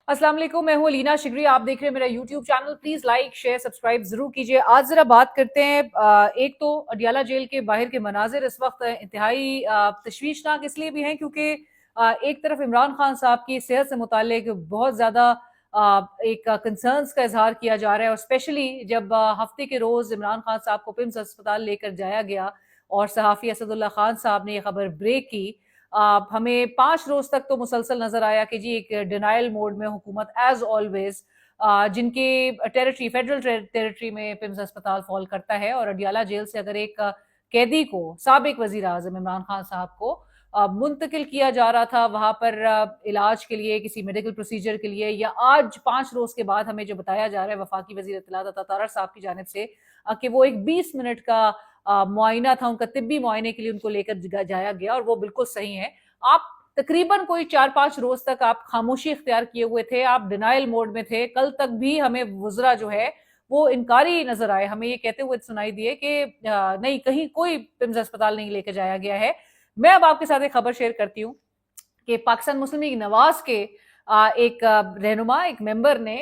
अस्सलाम वालेकुम, मैं हूँ अलीना शिगरी। आप देख रहे हैं मेरा YouTube channel. Please like share subscribe जरूर कीजिए। आज जरा बात करते हैं, एक तो अडियाला जेल के बाहर के मनाजिर इस वक्त इंतहाई तशवीशनाक इसलिए भी हैं क्योंकि एक तरफ इमरान खान साहब की सेहत से मुतालिक बहुत ज्यादा एक कंसर्न्स का इजहार किया जा रहा है, और स्पेशली जब हफ्ते के रोज इमरान खान साहब को पिम्स अस्पताल लेकर जाया गया और सहाफ़ी असदुल्ला खान साहब ने यह खबर ब्रेक की। हमें 5 रोज तक तो मुसलसल नजर आया कि जी एक डिनाइल मोड में हुकूमत एज ऑलवेज, जिनके टेरिटरी फेडरल टेरिटरी में पिम्स अस्पताल फॉल करता है, और अडियाला जेल से अगर एक कैदी को, साबिक वजीर आजम इमरान खान साहब को मुंतकिल किया जा रहा था वहां पर इलाज के लिए, किसी मेडिकल प्रोसीजर के लिए, या आज 5 रोज के बाद हमें जो बताया जा रहा है वफाकी वजीर इत्तलात अता तारड़ साहब की जानिब से कि वो एक 20 मिनट का मुआयना था, उनका तिब्बी मुआयने के लिए उनको लेकर जाया गया, और वो बिल्कुल सही है। आप तकरीबन कोई 4-5 रोज तक आप खामोशी इख्तियार किए हुए थे, आप डिनाइल मोड में थे। कल तक भी हमें वुजरा जो है वो इनकारी नजर आए, हमें ये कहते हुए सुनाई दिए कि नहीं, कहीं कोई पिम्स अस्पताल नहीं लेकर जाया गया है। मैं अब आपके साथ एक खबर शेयर करती हूँ कि पाकिस्तान मुस्लिम लीग नवाज के एक रहनुमा, एक मेंबर ने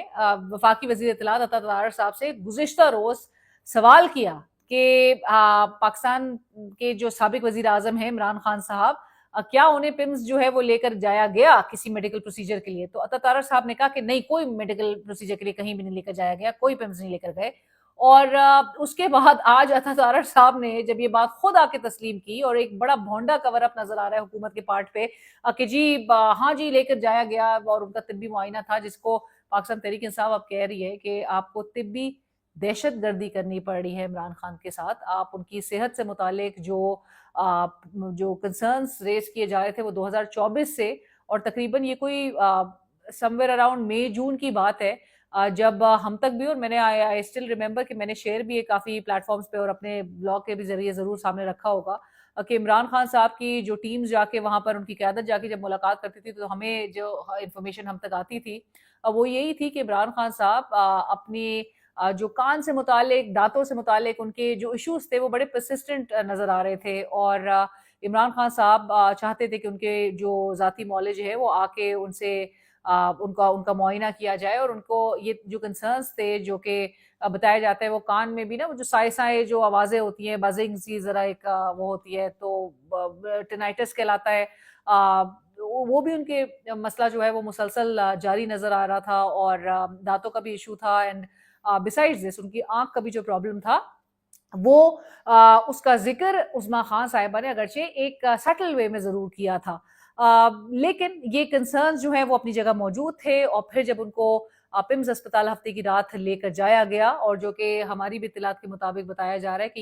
वफाकी वजीर इत्तलात अता तारड़ साहब से गुज़िश्ता रोज सवाल किया कि पाकिस्तान के जो साबिक वजीर आजम है इमरान खान साहब, क्या उन्हें पिम्स जो है वो लेकर जाया गया किसी मेडिकल प्रोसीजर के लिए। तो अता तारड़ साहब ने कहा कि नहीं, कोई मेडिकल प्रोसीजर के लिए कहीं भी नहीं लेकर जाया गया, कोई पिम्स नहीं लेकर गए। और उसके बाद आज अता तारड़ साहब ने जब ये बात खुद आके तस्लीम की, और एक बड़ा भोंडा कवर अप नजर आ रहा है हुकूमत के पार्ट पे कि जी हाँ जी लेकर जाया गया और उनका तिब्बी मुआयना था, जिसको पाकिस्तान तहरीक इंसाफ अब कह रही है कि आपको तिब्बी दहशत गर्दी करनी पड़ रही है इमरान खान के साथ। आप उनकी सेहत से मुतालिक जो कंसर्न्स रेज किए जा रहे थे वो 2024 से, और तकरीबन ये कोई समवेयर अराउंड मई जून की बात है, जब हम तक भी, और मैंने आई स्टिल रिमेंबर कि मैंने शेयर भी काफ़ी प्लेटफॉर्म्स पे और अपने ब्लॉग के भी जरिए ज़रूर सामने रखा होगा कि इमरान खान साहब की जो टीम्स जाके वहां पर उनकी क़यादत जाके जब मुलाकात करती थी तो हमें जो इंफॉर्मेशन हम तक आती थी वो यही थी कि इमरान खान साहब अपनी जो कान से मुतालिक, दांतों से मुतालिक उनके जो इश्यूज थे वो बड़े परसिस्टेंट नजर आ रहे थे, और इमरान खान साहब चाहते थे कि उनके जो ज़ाती मौलिज है वो आके उनसे उनका उनका मुआयना किया जाए, और उनको ये जो कंसर्न्स थे जो कि बताया जाता है वो कान में भी ना वो जो साए साए जो आवाज़ें होती हैं, बजिंग सी ज़रा एक वो होती है, तो टिनाइटस कहलाता है। वो भी उनके मसला जो है वो मुसलसल जारी नज़र आ रहा था, और दांतों का भी इशू था, एंड बिसाइड्स दिस उनकी आंख का भी जो प्रॉब्लम था वो उसका जिक्र उस्मा खान साहिबा ने अगरचे एक सटल वे में ज़रूर किया था। लेकिन ये कंसर्न जो है वो अपनी जगह मौजूद थे, और फिर जब उनको पिम्स अस्पताल हफ्ते की रात लेकर जाया गया, और जो कि हमारी भी इत्तलात के मुताबिक बताया जा रहा है कि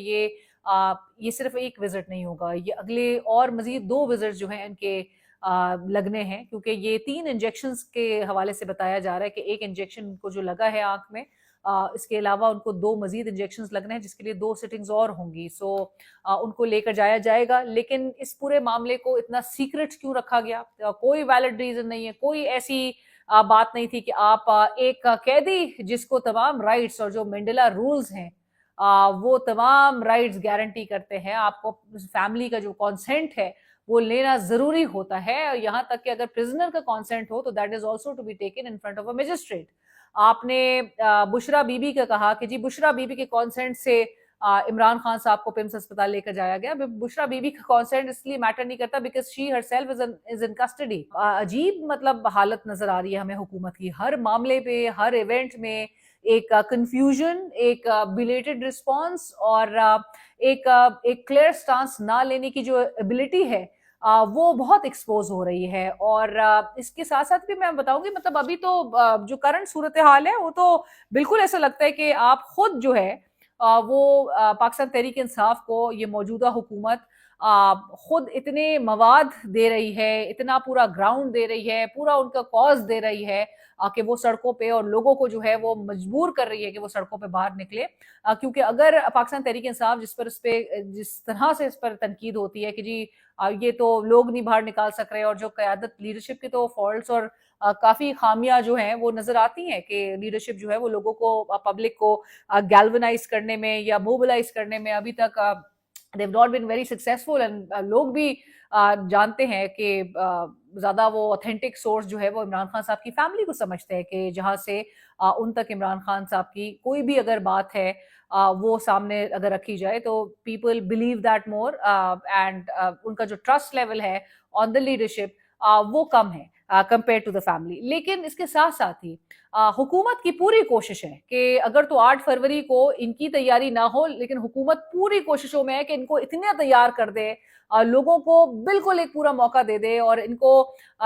ये सिर्फ एक विजिट नहीं होगा, ये अगले और मजीद 2 विजिट जो हैं इनके लगने हैं, क्योंकि ये 3 इंजेक्शंस के हवाले से बताया जा रहा है कि एक इंजेक्शन उनको जो लगा है आंख में, इसके अलावा उनको 2 मजीद इंजेक्शन लगने हैं जिसके लिए 2 सिटिंग्स और होंगी। सो उनको लेकर जाया जाएगा। लेकिन इस पूरे मामले को इतना सीक्रेट क्यों रखा गया? कोई वैलिड रीजन नहीं है, कोई ऐसी बात नहीं थी कि आप एक कैदी जिसको तमाम राइट्स और जो मंडेला रूल्स हैं वो तमाम राइट्स गारंटी करते हैं, आपको फैमिली का जो कॉन्सेंट है वो लेना जरूरी होता है, और यहाँ तक कि अगर प्रिजनर का कॉन्सेंट हो तो that is also to be taken in front of a magistrate. आपने बुशरा बीबी का कहा कि जी बुशरा बीबी के कॉन्सेंट से इमरान खान साहब को पिम्स अस्पताल लेकर जाया गया। बुशरा बीबी का कॉन्सेंट इसलिए मैटर नहीं करता because she herself is in custody. अजीब मतलब हालत नजर आ रही है हमें हुकूमत की, हर मामले पे, हर इवेंट में एक कंफ्यूजन, एक बिलेटेड रिस्पॉन्स, और एक क्लियर स्टांस ना लेने की जो एबिलिटी है वो बहुत एक्सपोज हो रही है। और इसके साथ साथ भी मैं बताऊंगी, मतलब अभी तो जो करंट सूरत हाल है वो तो बिल्कुल ऐसा लगता है कि आप खुद जो है वो पाकिस्तान तहरीक इंसाफ को ये मौजूदा हुकूमत खुद इतने मवाद दे रही है, इतना पूरा ग्राउंड दे रही है, पूरा उनका कॉज दे रही है कि वो सड़कों पे, और लोगों को जो है वो मजबूर कर रही है कि वो सड़कों पे बाहर निकले। क्योंकि अगर पाकिस्तान तहरीक इंसाफ जिस तरह से इस पर तनकीद होती है कि जी ये तो लोग नहीं बाहर निकाल सक रहे, और जो क़यादत लीडरशिप की तो फॉल्ट्स और काफ़ी खामियां जो हैं वो नज़र आती हैं कि लीडरशिप जो है वो लोगों को, पब्लिक को गैल्वनाइज करने में या मोबिलाइज करने में अभी तक They have not been very successful and लोग भी जानते हैं कि ज़्यादा वो ऑथेंटिक सोर्स जो है वो इमरान खान साहब की फैमिली को समझते हैं कि जहाँ से उन तक इमरान खान साहब की कोई भी अगर बात है वो सामने अगर रखी जाए तो people believe that more and उनका जो ट्रस्ट लेवल है ऑन द लीडरशिप वो कम है कंपेयर टू द फैमिली। लेकिन इसके साथ साथ ही हुकूमत की पूरी कोशिश है कि अगर तो 8 फरवरी को इनकी तैयारी ना हो, लेकिन हुकूमत पूरी कोशिशों में है कि इनको इतना तैयार कर दे, लोगों को बिल्कुल एक पूरा मौका दे दे और इनको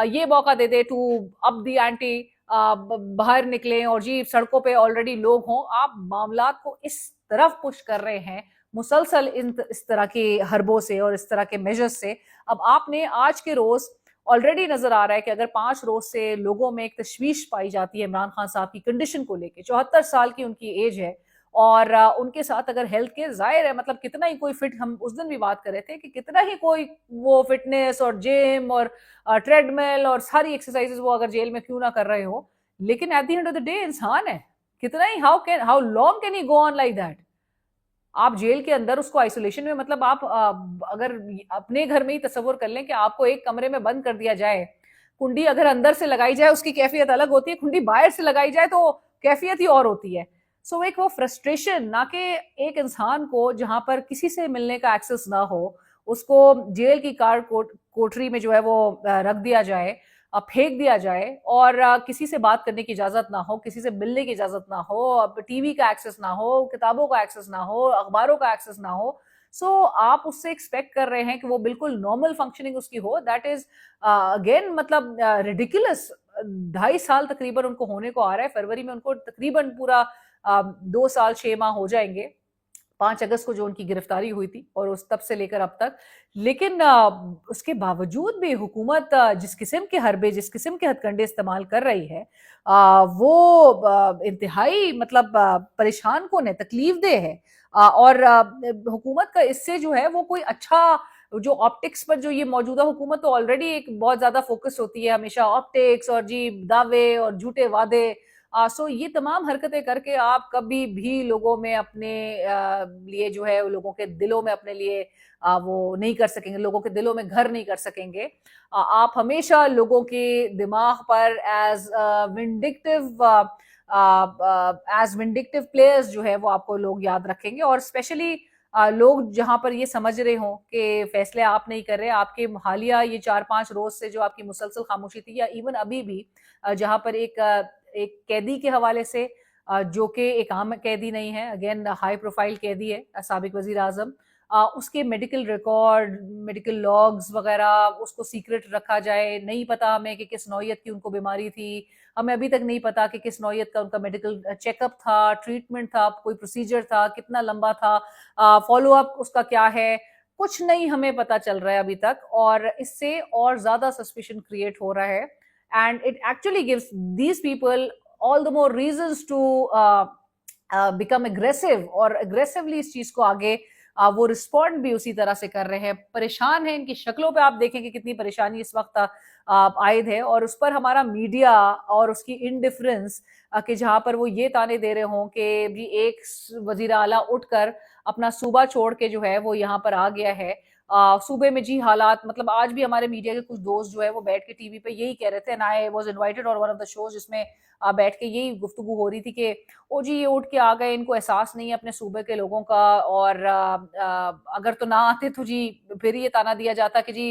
ये मौका दे दे टू अप दी एंटी, बाहर निकलें और जी सड़कों पे ऑलरेडी लोग हों। आप मामलात को इस तरफ पुश कर रहे हैं मुसलसल इस तरह के हरबों से और इस तरह के मेजर्स से। अब आपने आज के रोज ऑलरेडी नजर आ रहा है कि अगर 5 रोज से लोगों में एक तशवीश पाई जाती है इमरान खान साहब की कंडीशन को लेके, 74 साल की उनकी एज है और उनके साथ अगर हेल्थ केयर जाहिर है, मतलब कितना ही कोई फिट, हम उस दिन भी बात कर रहे थे कि कितना ही कोई वो फिटनेस और जिम और ट्रेडमिल और सारी एक्सरसाइजेस वो अगर जेल में क्यों ना कर रहे हो, लेकिन at the end of the day इंसान है। कितना ही how long can he go on like that? आप जेल के अंदर उसको आइसोलेशन में, मतलब आप अगर अपने घर में ही तस्वुर कर लें कि आपको एक कमरे में बंद कर दिया जाए, कुंडी अगर अंदर से लगाई जाए उसकी कैफियत अलग होती है, कुंडी बाहर से लगाई जाए तो कैफियत ही और होती है। सो एक वो फ्रस्ट्रेशन, ना कि एक इंसान को जहां पर किसी से मिलने का एक्सेस ना हो उसको जेल की कोठरी में जो है वो रख दिया जाए, फेंक दिया जाए और किसी से बात करने की इजाजत ना हो, किसी से मिलने की इजाजत ना हो, अब टीवी का एक्सेस ना हो, किताबों का एक्सेस ना हो, अखबारों का एक्सेस ना हो। सो आप उससे एक्सपेक्ट कर रहे हैं कि वो बिल्कुल नॉर्मल फंक्शनिंग उसकी हो, दैट इज अगेन मतलब रिडिकुलस। 2.5 साल तकरीबन उनको होने को आ रहा है, फरवरी में उनको तकरीबन पूरा 2 साल 6 माह हो जाएंगे, 5 अगस्त को जो उनकी गिरफ्तारी हुई थी और उस तब से लेकर अब तक। लेकिन उसके बावजूद भी हुकूमत जिस किस्म के हरबे, जिस किस्म के हथकंडे इस्तेमाल कर रही है वो इंतहाई मतलब परेशान कौन है, तकलीफ दे है। और हुकूमत का इससे जो है वो कोई अच्छा, जो ऑप्टिक्स पर जो ये मौजूदा हुकूमत तो ऑलरेडी एक बहुत ज्यादा फोकस होती है हमेशा ऑप्टिक्स और जी दावे और झूठे वादे। सो ये तमाम हरकतें करके आप कभी भी लोगों में अपने लिए जो है लोगों के दिलों में अपने लिए वो नहीं कर सकेंगे, लोगों के दिलों में घर नहीं कर सकेंगे। आप हमेशा लोगों के दिमाग पर एज विंडिक्टिव प्लेयर्स जो है वो आपको लोग याद रखेंगे। और स्पेशली लोग जहां पर ये समझ रहे हों कि फैसले आप नहीं कर रहे, आपके हालिया ये 4-5 रोज से जो आपकी मुसलसल खामोशी थी, या इवन अभी भी जहां पर एक कैदी के हवाले से जो कि एक आम कैदी नहीं है, अगेन हाई प्रोफाइल कैदी है, साबिक वजीर आजम, उसके मेडिकल रिकॉर्ड, मेडिकल लॉग्स वगैरह उसको सीक्रेट रखा जाए। नहीं पता हमें कि किस नौयत की उनको बीमारी थी, हमें अभी तक नहीं पता कि किस नौयत का उनका मेडिकल चेकअप था, ट्रीटमेंट था, कोई प्रोसीजर था, कितना लंबा था, फॉलो अप उसका क्या है, कुछ नहीं हमें पता चल रहा है अभी तक। और इससे और ज्यादा सस्पिशन क्रिएट हो रहा है and it actually gives these people all the more reasons to become aggressive और aggressively इस चीज को आगे वो रिस्पॉन्ड भी उसी तरह से कर रहे हैं। परेशान है, इनकी शक्लों पे आप देखें कि कितनी परेशानी इस वक्त आयद है, और उस पर हमारा मीडिया और उसकी इनडिफरेंस कि जहां पर वो ये ताने दे रहे हों कि भी एक वजीर आला उठकर अपना सूबा छोड़ के जो है वो यहाँ पर आ गया है। सूबे में जी हालात, मतलब आज भी हमारे मीडिया के कुछ दोस्त जो है वो बैठ के टीवी पे यही कह रहे थे, एंड आई वाज इनवाइटेड और वन ऑफ द शोज जिसमें बैठ के यही गुफ्तगू हो रही थी कि ओ जी ये उठ के आ गए, इनको एहसास नहीं है अपने सूबे के लोगों का, और अगर तो ना आते तो जी फिर ये ताना दिया जाता कि जी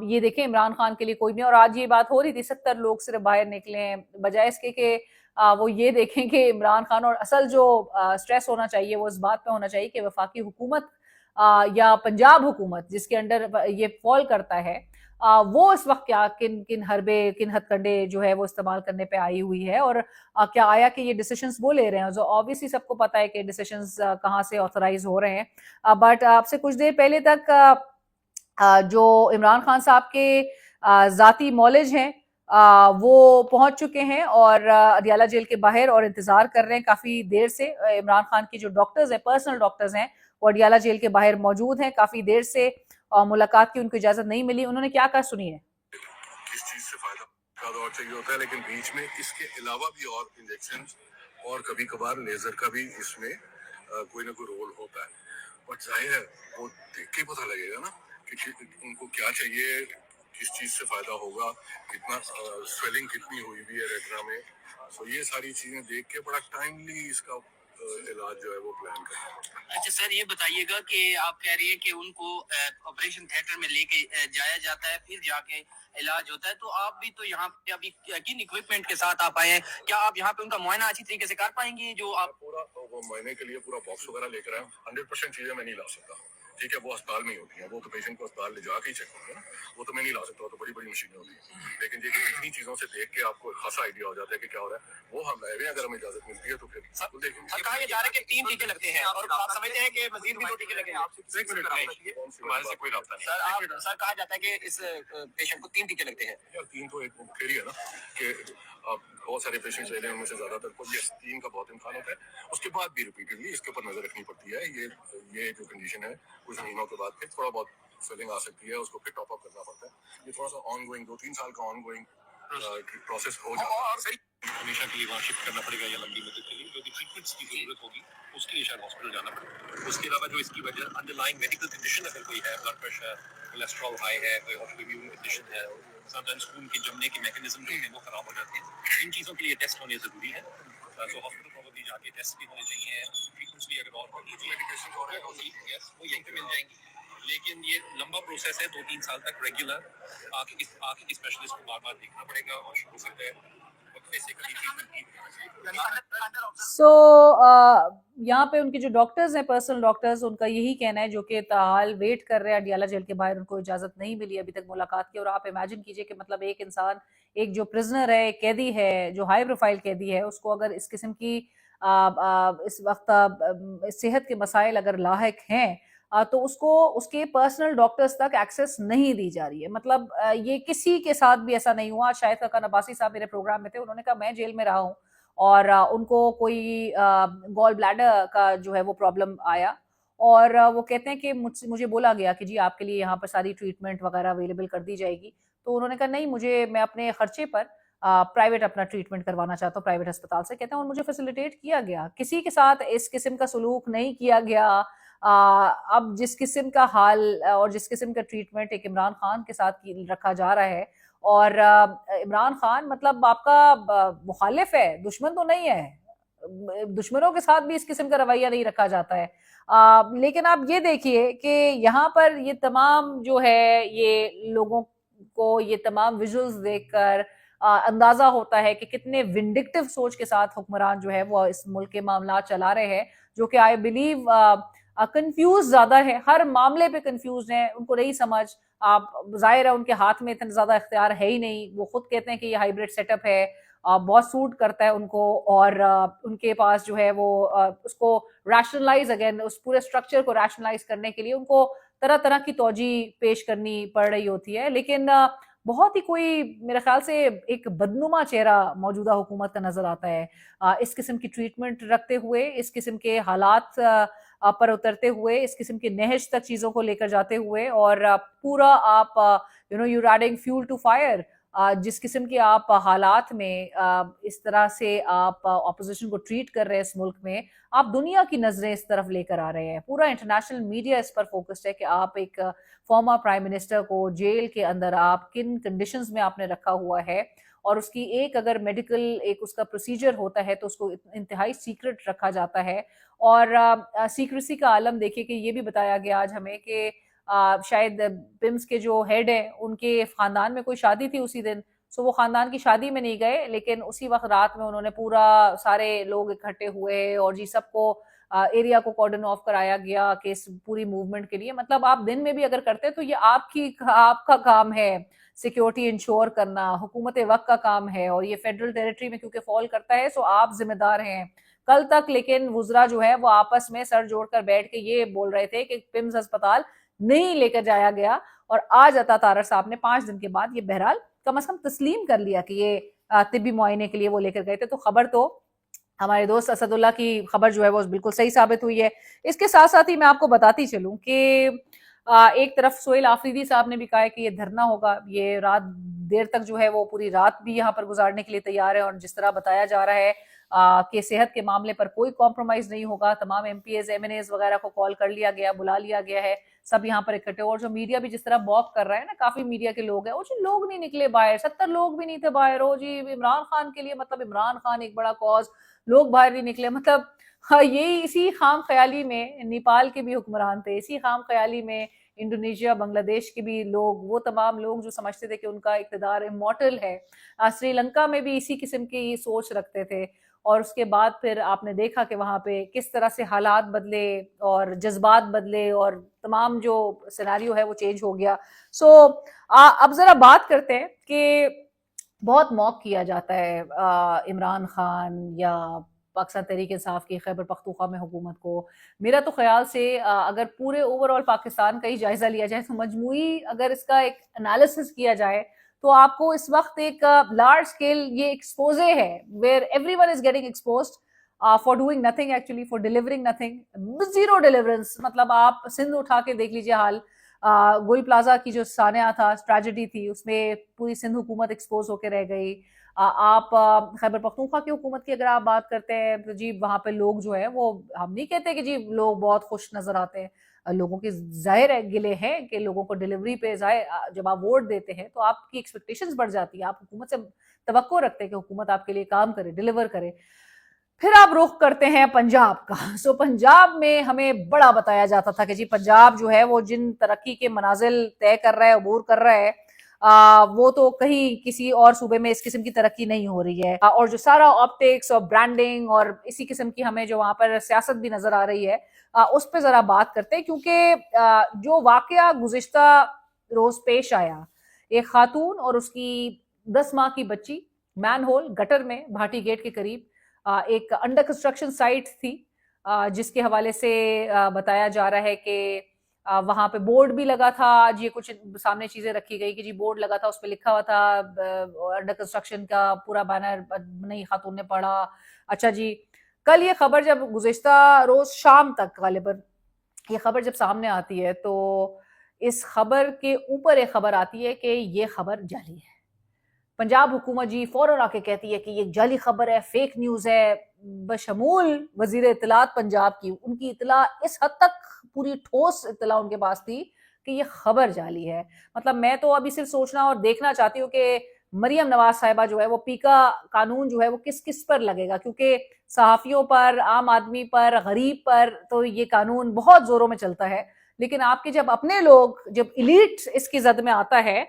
ये देखें इमरान खान के लिए कोई नहीं। और आज ये बात हो रही थी 70 लोग सिर्फ बाहर निकले हैं, बजाय इसके कि वो ये देखें कि इमरान खान, और असल जो स्ट्रेस होना चाहिए वो इस बात पे होना चाहिए कि वफाकी हुकूमत या पंजाब हुकूमत जिसके अंडर ये फॉल करता है, वो इस वक्त क्या किन किन हरबे, किन हथकंडे जो है वो इस्तेमाल करने पे आई हुई है, और क्या आया कि ये डिसीजंस वो ले रहे हैं जो ऑब्वियसली सबको पता है कि डिसीजंस कहाँ से ऑथराइज हो रहे हैं। बट आपसे कुछ देर पहले तक जो इमरान खान साहब के जाती मौलिज हैं वो पहुंच चुके हैं और अदियाला जेल के बाहर और इंतजार कर रहे हैं काफी देर से। इमरान खान की जो डॉक्टर्स हैं, पर्सनल डॉक्टर्स हैं, वो अडियाला जेल के बाहर मौजूद हैं काफी देर से, और मुलाकात की उनको इजाजत नहीं मिली। उन्होंने क्या कहा सुनिए। किस चीज से फायदा और चाहिए होता है, लेकिन बीच में इसके अलावा भी और इंजेक्शन और कभी कभार लेजर का भी इसमें कोई ना कोई रोल होता है। बट जाहिर है वो देख के पता लगेगा ना कि उनको क्या चाहिए, किस चीज से फायदा होगा, कितना स्वेलिंग कितनी हुई हुई है रेटिना में। सो ये सारी चीजें देख के बड़ा टाइमली इसका इलाज जो है वो प्लान करना। अच्छा सर, ये बताइएगा कि आप कह रही हैं कि उनको ऑपरेशन थिएटर में लेके जाया जाता है, फिर जाके इलाज होता है, तो आप भी तो यहाँ पे अभी किन इक्विपमेंट के साथ आप आए हैं? क्या आप यहाँ पे उनका मुआयना अच्छी तरीके से कर पाएंगे? जो आप पूरा वो महीने के लिए पूरा बॉक्स वगैरह लेकर आए, 100% चीजें मैं नहीं ला सकता, ठीक है, वो अस्पताल में ही होती हैं, वो तो पेशेंट को अस्पताल ले जाके ही चेक होंगे ना, वो तो मैं नहीं ला सकता, वो तो बड़ी बड़ी मशीनें होती हैं। लेकिन ये इतनी चीजों से देख के आपको खासा आइडिया हो जाता है कि क्या हो रहा है, वो हम लाए हुए हैं, अगर हमें इजाजत मिलती है तो फिर देखेंगे। सर, कहा जा रहा है कि 3 टीके लगते हैं और आप समझते हैं कि मजीद भी 2 टीके लगेंगे? हमारे से कोई रब्ता नहीं। सर कहा जाता है कि इस पेशेंट को 3 टीके लगते हैं। यार 3 तो एक फेरी है ना कि आप बहुत सारे पेशेंट्स ले रहे हैं, उनमें से ज्यादातर को ये 3 का बहुत इम्कान होता है। उसके बाद भी रिपीटेडली इसके ऊपर नजर रखनी पड़ती है। ये जो कंडीशन है, कुछ महीनों के बाद फिर थोड़ा बहुत स्वेलिंग आ सकती है, उसको फिर टॉप अप करना पड़ता है। ये थोड़ा सा ऑनगोइंग 2-3 साल का ऑनगोइंग प्रोसेस हो जाता है। हमेशा के लिए वहाँ शिफ्ट करना पड़ेगा या लंबी मुद्दत के लिए, जो भी ट्रीटमेंट्स की जरूरत होगी उसके लिए शायद हॉस्पिटल जाना पड़ेगा। उसके अलावा जो इसकी वजह अंडरलाइंग मेडिकल कंडीशन अगर कोई है, ब्लड प्रेशर, कोलेस्ट्रॉल हाई है, कोई ऑटोइम्यून कंडीशन है, समटाइम्स खून के जमने के मैकेनिज्म जो हैं वो खराब हो जाते हैं, इन चीज़ों के लिए टेस्ट होने ज़रूरी है। तो हॉस्पिटल प्रोबेबली जाके टेस्ट भी होने चाहिए, ट्रीटमेंट्स भी अगर और होनी चाहिए, मेडिकेशन और वो यहीं पे मिल जाएंगी। लेकिन ये लंबा प्रोसेस है, 2-3 साल तक रेगुलर आके की स्पेशलिस्ट को बार बार देखना पड़ेगा और हो सकता है वक्फे से कभी ट्रीटमेंट सो यहाँ पे उनके जो डॉक्टर्स हैं, पर्सनल डॉक्टर्स, उनका यही कहना है, जो कि ताहाल वेट कर रहे हैं अडियाला जेल के बाहर, उनको इजाजत नहीं मिली अभी तक मुलाकात की। और आप इमेजिन कीजिए कि मतलब एक इंसान, एक जो प्रिजनर है, एक कैदी है, जो हाई प्रोफाइल कैदी है, उसको अगर इस किस्म की इस वक्त सेहत के मसाइल अगर लाहिक हैं, तो उसको उसके पर्सनल डॉक्टर्स तक एक्सेस नहीं दी जा रही है। मतलब ये किसी के साथ भी ऐसा नहीं हुआ। शाहिद खान अब्बासी साहब मेरे प्रोग्राम में थे, उन्होंने कहा मैं जेल में रहा हूँ और उनको कोई गॉल ब्लैडर का जो है वो प्रॉब्लम आया, और वो कहते हैं कि मुझे बोला गया कि जी आपके लिए यहाँ पर सारी ट्रीटमेंट वगैरह अवेलेबल कर दी जाएगी। तो उन्होंने कहा नहीं, मैं अपने खर्चे पर प्राइवेट अपना ट्रीटमेंट करवाना चाहता हूँ प्राइवेट अस्पताल से। कहते हैं और मुझे फैसिलिटेट किया गया, किसी के साथ इस किस्म का सलूक नहीं किया गया। अब जिस किस्म का हाल और जिस किस्म का ट्रीटमेंट एक इमरान खान के साथ रखा जा रहा है, और इमरान खान मतलब आपका मुखालिफ है, दुश्मन तो नहीं है, दुश्मनों के साथ भी इस किस्म का रवैया नहीं रखा जाता है। लेकिन आप ये देखिए कि यहाँ पर ये तमाम जो है, ये लोगों को ये तमाम विजुअल्स देखकर अंदाजा होता है कि कितने विंडिक्टिव सोच के साथ हुक्मरान जो है वो इस मुल्क के मामला चला रहे हैं, जो कि आई बिलीव कंफ्यूज ज्यादा है, हर मामले पे कंफ्यूज है, उनको नहीं समझ। आप जाहिर है उनके हाथ में इतना ज्यादा इख्तियार है ही नहीं। वो खुद कहते हैं कि ये हाइब्रिड सेटअप है, बहुत सूट करता है उनको, और उनके पास जो है वो उसको रैशनलाइज, अगेन उस पूरे स्ट्रक्चर को रैशनलाइज करने के लिए उनको तरह तरह की तौजी पेश करनी पड़ रही होती है। लेकिन बहुत ही कोई मेरे ख्याल से एक बदनुमा चेहरा मौजूदा हुकूमत का नजर आता है, इस किस्म की ट्रीटमेंट रखते हुए, इस किस्म के हालात पर उतरते हुए, इस किस्म की नहज तक चीजों को लेकर जाते हुए, और पूरा आप you adding fuel to fire. जिस किस्म के आप हालात में इस तरह से आप ऑपोजिशन को ट्रीट कर रहे हैं इस मुल्क में, आप दुनिया की नजरें इस तरफ लेकर आ रहे हैं, पूरा इंटरनेशनल मीडिया इस पर फोकस्ड है कि आप एक फॉर्मर प्राइम मिनिस्टर को जेल के अंदर आप किन कंडीशंस में आपने रखा हुआ है, और उसकी एक अगर मेडिकल एक उसका प्रोसीजर होता है तो उसको इंतहाई सीक्रेट रखा जाता है। और सीक्रेसी का आलम देखिए कि ये भी बताया गया आज हमें कि शायद पिम्स के जो हेड है उनके खानदान में कोई शादी थी उसी दिन, सो वो खानदान की शादी में नहीं गए, लेकिन उसी वक्त रात में उन्होंने पूरा सारे लोग इकट्ठे हुए और जी सबको एरिया को कॉर्डन ऑफ कराया गया कि इस पूरी मूवमेंट के लिए। मतलब आप दिन में भी अगर करते हैं तो ये आपका काम है सिक्योरिटी इंश्योर करना, हुकूमत वक्त का काम है, और ये फेडरल टेरिटरी में क्योंकि फॉल करता है सो आप जिम्मेदार हैं। कल तक लेकिन वुजरा जो है वो आपस में सर जोड़कर बैठ के ये बोल रहे थे कि पिम्स अस्पताल नहीं लेकर जाया गया, और आज अता तारर साहब ने 5 दिन के बाद ये बहरहाल कम से कम तस्लीम कर लिया कि ये तिब्बी मुआयने के लिए वो लेकर गए थे। तो खबर तो हमारे दोस्त असदुल्ला की खबर जो है वो बिल्कुल सही साबित हुई है। इसके साथ साथ ही मैं आपको बताती चलूं कि ایک طرف سہیل آفریدی صاحب نے بھی کہا ہے کہ یہ دھرنا ہوگا، یہ رات دیر تک جو ہے وہ پوری رات بھی یہاں پر گزارنے کے لیے تیار ہے، اور جس طرح بتایا جا رہا ہے کہ صحت کے معاملے پر کوئی کمپرومائز نہیں ہوگا، تمام MPAs MNAs وغیرہ کو کال کر لیا گیا، بلا لیا گیا ہے، سب یہاں پر اکٹھے، اور جو میڈیا بھی جس طرح موک کر رہا ہے نا، کافی میڈیا کے لوگ ہیں، وہ جی لوگ نہیں نکلے باہر، 70 لوگ بھی نہیں تھے باہر، ہو جی عمران خان کے لیے، مطلب عمران خان ایک بڑا کاز، لوگ باہر نہیں نکلے، مطلب ہاں یہی اسی خام خیالی میں نیپال کے بھی حکمران تھے، اسی خام خیالی میں انڈونیشیا بنگلہ دیش کے بھی لوگ، وہ تمام لوگ جو سمجھتے تھے کہ ان کا اقتدار امورٹل ہے، سری لنکا میں بھی اسی قسم کی سوچ رکھتے تھے، اور اس کے بعد پھر آپ نے دیکھا کہ وہاں پہ کس طرح سے حالات بدلے اور جذبات بدلے اور تمام جو سیناریو ہے وہ چینج ہو گیا. سو اب ذرا بات کرتے ہیں کہ بہت موک کیا جاتا ہے عمران خان یا پاکستان تحریک انصاف کی خیبر پختونخوا میں حکومت کو. میرا تو خیال سے اگر پورے اوور آل پاکستان کا ہی جائزہ لیا جائے تو مجموعی اگر اس کا ایک انالیسس کیا جائے تو آپ کو اس وقت ایک لارج اسکیل یہ ایکسپوزے ہے where everyone is getting exposed for doing nothing actually, for delivering nothing, zero deliverance. مطلب آپ سندھ اٹھا کے دیکھ لیجئے حال، گول پلازا کی جو سانحہ تھا، ٹریجڈی تھی، اس میں پوری سندھ حکومت ایکسپوز ہو کے رہ گئی. آپ خیبر پختونخوا کی حکومت کی اگر آپ بات کرتے ہیں تو جی وہاں پہ لوگ جو ہے وہ، ہم نہیں کہتے کہ جی لوگ بہت خوش نظر آتے ہیں، لوگوں کے ظاہر ہے گلے ہیں کہ لوگوں کو ڈیلیوری پہ جب آپ ووٹ دیتے ہیں تو آپ کی ایکسپیکٹیشنز بڑھ جاتی ہیں، آپ حکومت سے توقع رکھتے ہیں کہ حکومت آپ کے لیے کام کرے، ڈیلیور کرے. پھر آپ رخ کرتے ہیں پنجاب کا. سو پنجاب میں ہمیں بڑا بتایا جاتا تھا کہ جی پنجاب جو ہے وہ جن ترقی کے منازل طے کر رہا ہے، عبور کر رہا ہے، وہ تو کہیں کسی اور صوبے میں اس قسم کی ترقی نہیں ہو رہی ہے. اور جو سارا آپٹکس اور برانڈنگ اور اسی قسم کی ہمیں جو وہاں پر سیاست بھی نظر آ رہی ہے، اس پہ ذرا بات کرتے ہیں، کیونکہ جو واقعہ گزشتہ روز پیش آیا، ایک خاتون اور اس کی 10 ماہ کی بچی مین ہول گٹر میں بھاٹی گیٹ کے قریب، ایک انڈر کنسٹرکشن سائٹ تھی، جس کے حوالے سے بتایا جا رہا ہے کہ وہاں پہ بورڈ بھی لگا تھا، آج یہ کچھ سامنے چیزیں رکھی گئی کہ جی بورڈ لگا تھا، اس پہ لکھا ہوا تھا انڈر کنسٹرکشن کا پورا بینر، نئی خاتون نے پڑھا. اچھا جی، کل یہ خبر جب گزشتہ روز شام تک غالباً یہ خبر جب سامنے آتی ہے تو اس خبر کے اوپر ایک خبر آتی ہے کہ یہ خبر جعلی ہے. پنجاب حکومت جی فوراً آ کے کہتی ہے کہ یہ جعلی خبر ہے، فیک نیوز ہے، بشمول وزیر اطلاعات پنجاب کی. ان کی اطلاع اس حد تک پوری ٹھوس اطلاع ان کے پاس تھی کہ یہ خبر جعلی ہے. مطلب میں تو ابھی صرف سوچنا اور دیکھنا چاہتی ہوں کہ مریم نواز صاحبہ جو ہے وہ پیکا قانون جو ہے وہ کس کس پر لگے گا، کیونکہ صحافیوں پر، عام آدمی پر، غریب پر تو یہ قانون بہت زوروں میں چلتا ہے، لیکن آپ کے جب اپنے لوگ، جب ایلیٹ اس کی زد میں آتا ہے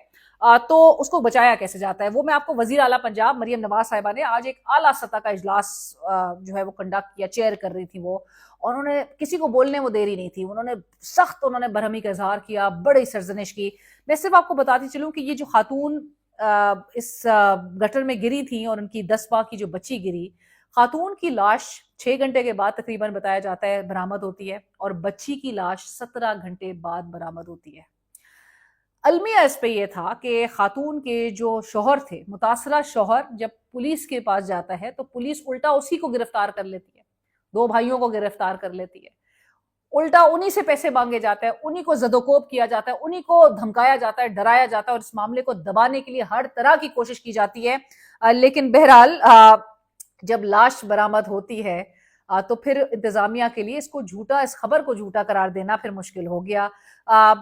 تو اس کو بچایا کیسے جاتا ہے. وہ میں آپ کو وزیر اعلیٰ پنجاب مریم نواز صاحبہ نے آج ایک اعلیٰ سطح کا اجلاس جو ہے وہ کنڈکٹ کیا، چیئر کر رہی تھی وہ، اور انہوں نے کسی کو بولنے وہ دے رہی نہیں تھی، انہوں نے برہمی کا اظہار کیا، بڑی سرزنش کی. میں صرف آپ کو بتاتی چلوں کہ یہ جو خاتون اس گٹر میں گری تھی اور ان کی 10 ماہ کی جو بچی گری، خاتون کی لاش 6 گھنٹے کے بعد تقریباً بتایا جاتا ہے برآمد ہوتی ہے، اور بچی کی لاش 17 گھنٹے بعد برآمد ہوتی ہے. المیہ اس پہ یہ تھا کہ خاتون کے جو شوہر تھے، متاثرہ شوہر جب پولیس کے پاس جاتا ہے تو پولیس الٹا اسی کو گرفتار کر لیتی ہے، 2 بھائیوں کو گرفتار کر لیتی ہے، الٹا انہی سے پیسے مانگے جاتے ہیں، انہی کو زد و کوب کیا جاتا ہے، انہی کو دھمکایا جاتا ہے، ڈرایا جاتا ہے، اور اس معاملے کو دبانے کے لیے ہر طرح کی کوشش کی جاتی ہے. لیکن بہرحال جب لاش برآمد ہوتی ہے تو پھر انتظامیہ کے لیے اس خبر کو جھوٹا قرار دینا پھر مشکل ہو گیا.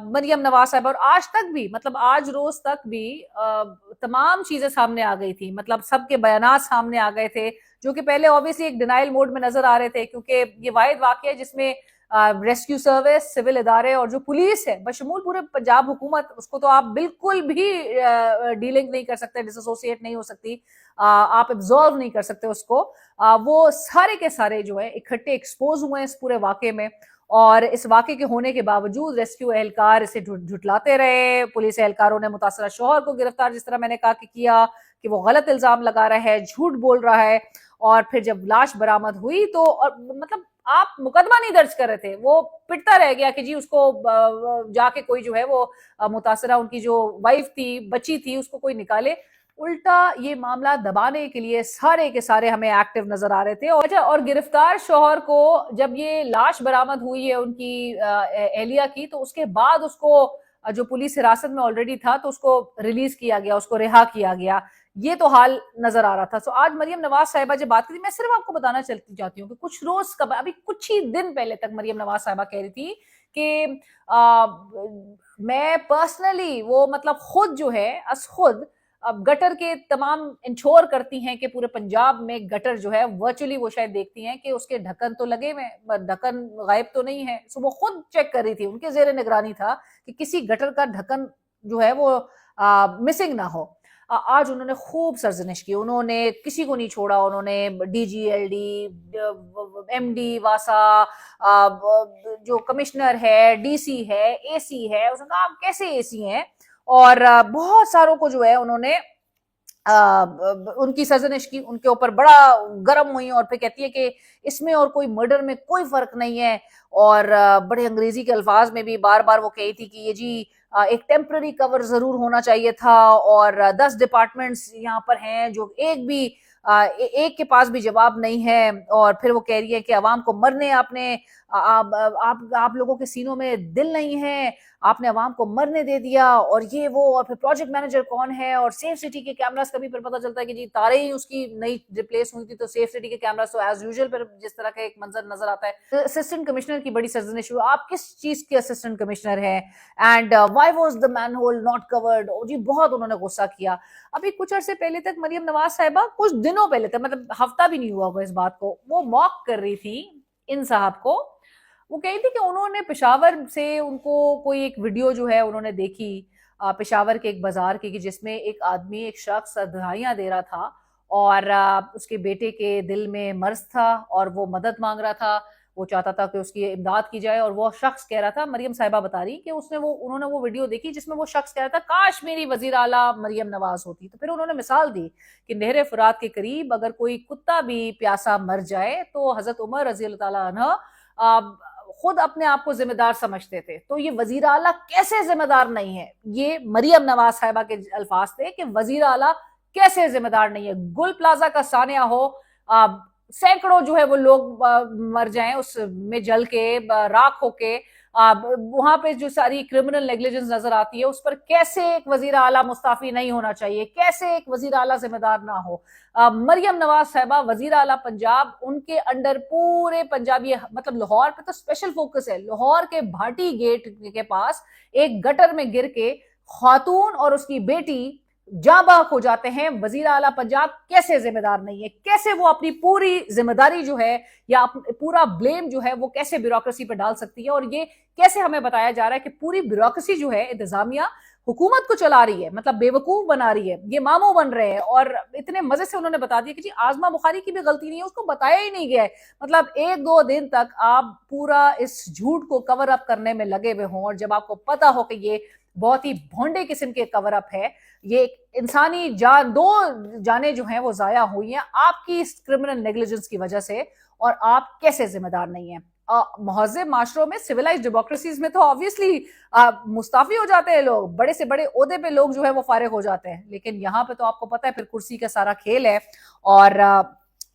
مریم نواز صاحب، اور آج تک بھی، مطلب آج روز تک بھی تمام چیزیں سامنے آ گئی تھی، مطلب سب کے بیانات سامنے آ گئے تھے، جو کہ پہلے obviously ایک ڈینائل موڈ میں نظر آ رہے تھے، کیونکہ یہ واحد واقعہ ہے جس میں ریسکیو سروس، سول ادارے اور جو پولیس ہے بشمول پورے پنجاب حکومت، اس کو تو آپ بالکل بھی ڈیلنگ نہیں کر سکتے، ڈس ایسوسیٹ نہیں ہو سکتی، آپ ایبزارو نہیں کر سکتے اس کو. وہ سارے کے سارے جو ہے اکٹھے ایکسپوز ہوئے ہیں اس پورے واقعے میں، اور اس واقعے کے ہونے کے باوجود ریسکیو اہلکار اسے جھٹلاتے رہے. پولیس اہلکاروں نے متاثرہ شوہر کو گرفتار جس طرح میں نے کہا کہ کیا کہ وہ غلط الزام لگا رہا ہے، جھوٹ بول رہا ہے، اور پھر جب لاش برآمد ہوئی تو مطلب آپ مقدمہ نہیں درج کر رہے تھے، وہ پٹتا رہ گیا کہ جی اس کو جا کے کوئی جو ہے وہ متاثرہ ان کی جو وائف تھی، بچی تھی، اس کو کوئی نکالے. الٹا یہ معاملہ دبانے کے لیے سارے کے سارے ہمیں ایکٹیو نظر آ رہے تھے. اور گرفتار شوہر کو جب یہ لاش برآمد ہوئی ہے ان کی اہلیہ کی، تو اس کے بعد اس کو جو پولیس حراست میں آلریڈی تھا تو اس کو ریلیز کیا گیا، اس کو رہا کیا گیا. یہ تو حال نظر آ رہا تھا. سو آج مریم نواز صاحبہ جب بات کری، میں صرف آپ کو بتانا چاہتی ہوں کہ کچھ روز قبل، ابھی کچھ ہی دن پہلے تک مریم نواز صاحبہ کہہ رہی تھی کہ میں پرسنلی وہ مطلب خود جو ہے خود اب گٹر کے تمام انشور کرتی ہیں کہ پورے پنجاب میں گٹر جو ہے ورچولی وہ شاید دیکھتی ہیں کہ اس کے ڈھکن تو لگے ہوئے، ڈھکن غائب تو نہیں ہے. سو وہ خود چیک کر رہی تھی، ان کے زیر نگرانی تھا کہ کسی گٹر کا ڈھکن جو ہے وہ مسنگ نہ ہو. آج انہوں نے خوب سرزنش کی، انہوں نے کسی کو نہیں چھوڑا. انہوں نے D G L D, M D واسا، جو کمشنر ہے، ڈی سی ہے، اے سی ہے، اس نے کہا آپ کیسے اے سی ہیں، اور بہت ساروں کو جو ہے انہوں نے ان کی سرزنش کی، ان کے اوپر بڑا گرم ہوئی، اور پھر کہتی ہے کہ اس میں اور کوئی مرڈر میں کوئی فرق نہیں ہے. اور بڑے انگریزی کے الفاظ میں بھی بار بار وہ کہی تھی کہ یہ جی ایک ٹیمپرری کور ضرور ہونا چاہیے تھا، اور 10 ڈپارٹمنٹس یہاں پر ہیں جو ایک کے پاس بھی جواب نہیں ہے. اور پھر وہ کہہ رہی ہے کہ عوام کو مرنے آپ لوگوں کے سینوں میں دل نہیں ہے، آپ نے عوام کو مرنے دے دیا، اور یہ وہ. اور پھر پروجیکٹ مینیجر کون ہے، اور سیف سٹی کے کیمراز کا بھی پھر پتہ چلتا ہے کہ جی تارے ہی اس کی نئی ریپلیس ہوئی تھی، تو سیف سٹی کے کیمراز تو ایز یوزول پھر جس طرح کا ایک منظر نظر آتا ہے. اسسٹنٹ کمشنر کی بڑی سرزنش ہوئی، آپ کس چیز کے اسسٹنٹ کمشنر ہیں، and why was the manhole not covered. جی بہت انہوں نے غصہ کیا. ابھی کچھ عرصے پہلے تک مریم نواز صاحبہ، کچھ دنوں پہلے تک، مطلب ہفتہ بھی نہیں ہوا ہوگا اس بات کو، وہ موک کر رہی تھی ان صاحب کو. وہ کہی تھی کہ انہوں نے پشاور سے ان کو کوئی ایک ویڈیو جو ہے انہوں نے دیکھی پشاور کے ایک بازار کی، جس میں ایک آدمی، ایک شخص دہائیاں دے رہا تھا، اور اس کے بیٹے کے دل میں مرض تھا، اور وہ مدد مانگ رہا تھا، وہ چاہتا تھا کہ اس کی امداد کی جائے. اور وہ شخص کہہ رہا تھا، مریم صاحبہ بتا رہی کہ انہوں نے وہ ویڈیو دیکھی جس میں وہ شخص کہہ رہا تھا کاش میری وزیر اعلیٰ مریم نواز ہوتی. تو پھر انہوں نے مثال دی کہ نہر فرات کے قریب اگر کوئی کتا بھی پیاسا مر جائے تو حضرت عمر رضی اللہ تعالیٰ عنہ خود اپنے آپ کو ذمہ دار سمجھتے تھے. تو یہ وزیر اعلیٰ کیسے ذمہ دار نہیں ہے؟ یہ مریم نواز صاحبہ کے الفاظ تھے کہ وزیر اعلیٰ کیسے ذمہ دار نہیں ہے. گل پلازا کا سانحہ ہو، سینکڑوں جو ہے وہ لوگ مر جائیں اس میں جل کے، راکھ ہو کے، وہاں پہ جو ساری کرمنل نیگلیجنس نظر آتی ہے، اس پر کیسے ایک وزیر اعلیٰ مستعفی نہیں ہونا چاہیے، کیسے ایک وزیر اعلیٰ ذمہ دار نہ ہو؟ مریم نواز صاحبہ وزیر اعلیٰ پنجاب، ان کے انڈر پورے پنجابی، مطلب لاہور پہ تو اسپیشل فوکس ہے. لاہور کے بھاٹی گیٹ کے پاس ایک گٹر میں گر کے خاتون اور اس کی بیٹی جاں بحق ہو جاتے ہیں. وزیر اعلیٰ پنجاب کیسے ذمہ دار نہیں ہے؟ کیسے وہ اپنی پوری ذمہ داری جو ہے، یا پورا بلیم جو ہے، وہ کیسے بیوروکریسی پہ ڈال سکتی ہے؟ اور یہ کیسے ہمیں بتایا جا رہا ہے کہ پوری بیوروکریسی جو ہے، انتظامیہ حکومت کو چلا رہی ہے، مطلب بے وقوف بنا رہی ہے، یہ ماموں بن رہے ہیں. اور اتنے مزے سے انہوں نے بتا دیا کہ جی آزما بخاری کی بھی غلطی نہیں ہے، اس کو بتایا ہی نہیں گیا ہے. مطلب 1-2 دن تک آپ پورا اس جھوٹ کو کور اپ کرنے میں لگے ہوئے ہوں، اور جب آپ کو پتا ہو کہ یہ بہت ہی بھونڈے قسم کے کور اپ ہے، یہ انسانی جان، 2 جانیں جو ہیں وہ ضائع ہوئی ہیں آپ کی اس کرمنل نیگلیجنس کی وجہ سے، اور آپ کیسے ذمہ دار نہیں ہیں؟ مہذب معاشروں میں، سویلائز ڈیموکریسیز میں تو آبویسلی مستعفی ہو جاتے ہیں لوگ، بڑے سے بڑے عہدے پہ لوگ جو ہے وہ فارغ ہو جاتے ہیں. لیکن یہاں پہ تو آپ کو پتہ ہے پھر کرسی کا سارا کھیل ہے. اور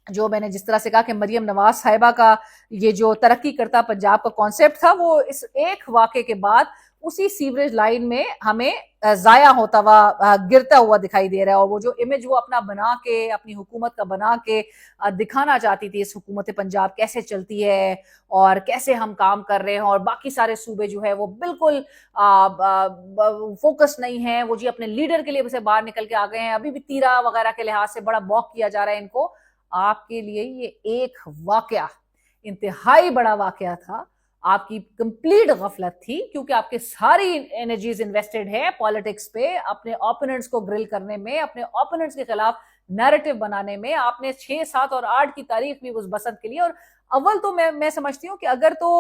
جو میں نے جس طرح سے کہا کہ مریم نواز صاحبہ کا یہ جو ترقی کرتا پنجاب کا کانسیپٹ تھا، وہ اس ایک واقعے کے بعد اسی سیوریج لائن میں ہمیں ضائع ہوتا ہوا، گرتا ہوا دکھائی دے رہا ہے. اور وہ جو امیج وہ اپنا بنا کے، اپنی حکومت کا بنا کے دکھانا چاہتی تھی، اس حکومت پنجاب کیسے چلتی ہے اور کیسے ہم کام کر رہے ہیں، اور باقی سارے صوبے جو ہے وہ بالکل فوکس نہیں ہیں، وہ جی اپنے لیڈر کے لیے سے باہر نکل کے آ گئے ہیں. ابھی بھی تیرا وغیرہ کے لحاظ سے بڑا موک کیا جا رہا ہے ان کو. آپ کے لیے یہ ایک واقعہ انتہائی بڑا واقعہ تھا. آپ کی کمپلیٹ غفلت تھی، کیونکہ آپ کے ساری انرجیز انویسٹڈ ہے پالیٹکس پہ، اپنے اوپوننٹس کو گرل کرنے میں، اپنے اوپوننٹس کے خلاف نیریٹو بنانے میں. آپ نے 6, 7 اور 8 کی تاریخ بھی اس بسنت کے لیے. اور اول تو میں سمجھتی ہوں کہ اگر تو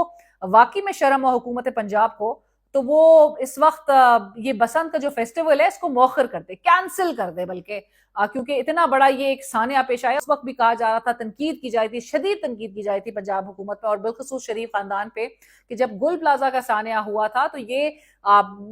واقعی میں شرم ہو حکومت پنجاب کو، تو وہ اس وقت یہ بسنت کا جو فیسٹیول ہے اس کو مؤخر کر دے, کینسل کر دے, بلکہ کیونکہ اتنا بڑا یہ ایک سانحہ پیش آیا. اس وقت بھی کہا جا رہا تھا, تنقید کی جائی تھی, شدید تنقید کی جائی تھی پنجاب حکومت پہ اور بالخصوص شریف خاندان پہ, کہ جب گل پلازا کا سانحہ ہوا تھا تو یہ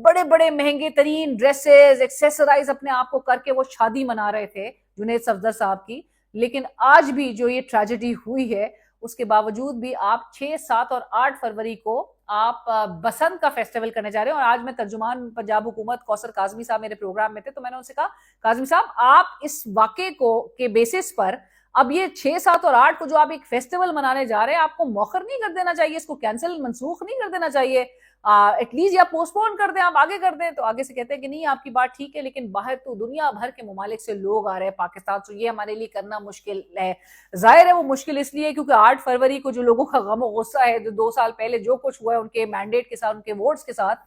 بڑے بڑے مہنگے ترین ڈریسز ایکسیسرائز اپنے آپ کو کر کے وہ شادی منا رہے تھے جنید صفدر صاحب کی. لیکن آج بھی جو یہ ٹریجڈی ہوئی ہے اس کے باوجود بھی آپ 6, 7 اور 8 فروری کو آپ بسنت کا فیسٹیول کرنے جا رہے ہیں. اور آج میں ترجمان پنجاب حکومت کوثر کاظمی صاحب میرے پروگرام میں تھے, تو میں نے ان سے کہا کاظمی صاحب آپ اس واقعے کو کے بیسس پر اب یہ 6, 7 اور 8 کو جو آپ ایک فیسٹیول منانے جا رہے ہیں آپ کو مؤخر نہیں کر دینا چاہیے, اس کو کینسل منسوخ نہیں کر دینا چاہیے, ایٹ لیسٹ یا پوسٹ پون کر دیں, آپ آگے کر دیں. تو آگے سے کہتے ہیں کہ نہیں آپ کی بات ٹھیک ہے, لیکن باہر تو دنیا بھر کے ممالک سے لوگ آ رہے ہیں پاکستان, تو یہ ہمارے لیے کرنا مشکل ہے. ظاہر ہے وہ مشکل اس لیے کیونکہ 8 فروری کو جو لوگوں کا غم و غصہ ہے, جو 2 سال پہلے جو کچھ ہوا ہے ان کے مینڈیٹ کے ساتھ, ان کے ووٹس کے ساتھ,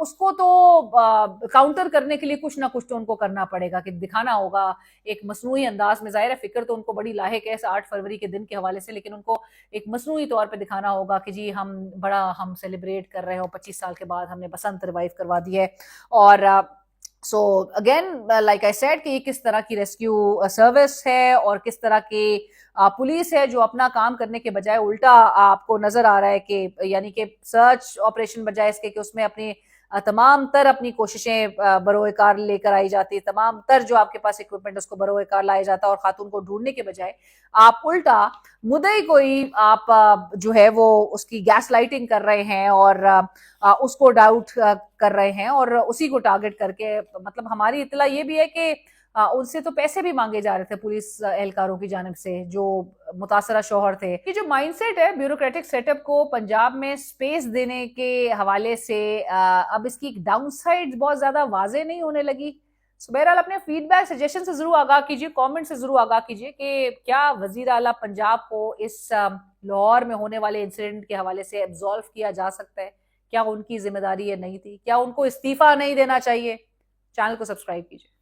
اس کو تو کاؤنٹر کرنے کے لیے کچھ نہ کچھ تو ان کو کرنا پڑے گا, کہ دکھانا ہوگا ایک مصنوعی انداز میں. ظاہر ہے فکر تو ان کو بڑی لاحق ہے اس 8 فروری کے دن کے حوالے سے, لیکن ان کو ایک مصنوعی طور پہ دکھانا ہوگا کہ جی ہم سیلیبریٹ کر رہے ہو, 25 سال کے بعد ہم نے بسنت ریوائیو کروا دی ہے. اور so again like I said کہ یہ کس طرح کی ریسکیو سروس ہے اور کس طرح کی پولیس ہے جو اپنا کام کرنے کے بجائے الٹا آپ کو نظر آ رہا ہے کہ یعنی کہ سرچ آپریشن بجائے اس کے کہ اس میں اپنی تمام تر اپنی کوششیں بروئے کار لے کر آئی جاتی, تمام تر جو آپ کے پاس اکوپمنٹ اس کو بروئے کار لایا جاتا, اور خاتون کو ڈھونڈنے کے بجائے آپ الٹا مدعی کو ہی آپ جو ہے وہ اس کی گیس لائٹنگ کر رہے ہیں اور اس کو ڈاؤٹ کر رہے ہیں اور اسی کو ٹارگٹ کر کے. مطلب ہماری اطلاع یہ بھی ہے کہ ان سے تو پیسے بھی مانگے جا رہے تھے پولیس اہلکاروں کی جانب سے جو متاثرہ شوہر تھے. یہ جو مائنڈ سیٹ ہے بیوروکریٹک سیٹ اپ کو پنجاب میں سپیس دینے کے حوالے سے, اب اس کی ڈاؤن سائڈ بہت زیادہ واضح نہیں ہونے لگی. بہرحال اپنے فیڈ بیک سجیشن سے ضرور آگاہ کیجیے, کامنٹ سے ضرور آگاہ کیجیے کہ کیا وزیر اعلیٰ پنجاب کو اس لاہور میں ہونے والے انسیڈنٹ کے حوالے سے ایبزالو کیا جا سکتا ہے, کیا ان کی ذمہ داری یہ نہیں تھی, کیا ان کو استعفیٰ نہیں دینا چاہیے. چینل کو سبسکرائب کیجیے.